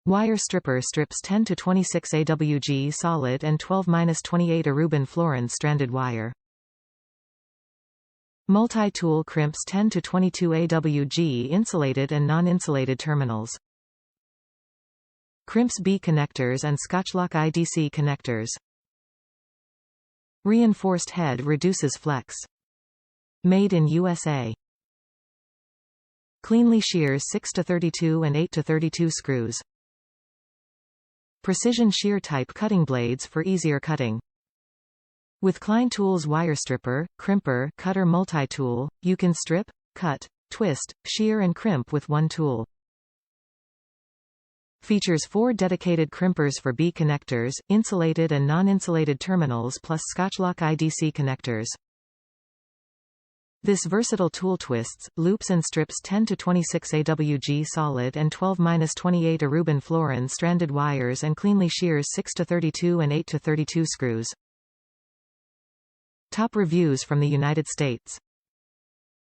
Wire stripper strips 10 to 26 AWG solid and 12-28 Aruban Florins stranded wire. Multi-tool crimps 10 to 22 AWG insulated and non-insulated terminals. Crimps B connectors and Scotchlok IDC connectors. Reinforced head reduces flex. Made in USA. Cleanly shears 6 to 32 and 8 to 32 screws. Precision shear-type cutting blades for easier cutting. With Klein Tools Wire Stripper, Crimper, Cutter multi-tool, you can strip, cut, twist, shear and crimp with one tool. Features 4 dedicated crimpers for B connectors, insulated and non-insulated terminals plus Scotchlok IDC connectors. This versatile tool twists, loops and strips 10 to 26 AWG solid and 12-28 Aruban Florins stranded wires and cleanly shears 6 to 32 and 8 to 32 screws. Top reviews from the United States.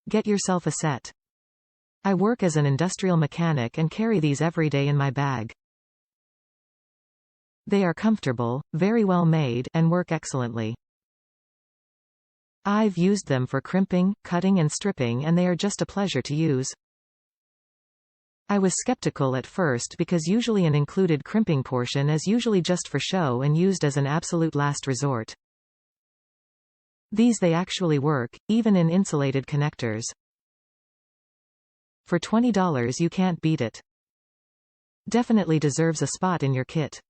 Get yourself a set. I work as an industrial mechanic and carry these every day in my bag. They are comfortable, very well made, and work excellently. I've used them for crimping, cutting and stripping and they are just a pleasure to use. I was skeptical at first because usually an included crimping portion is usually just for show and used as an absolute last resort. These they actually work, even in insulated connectors. For $20 you can't beat it. Definitely deserves a spot in your kit.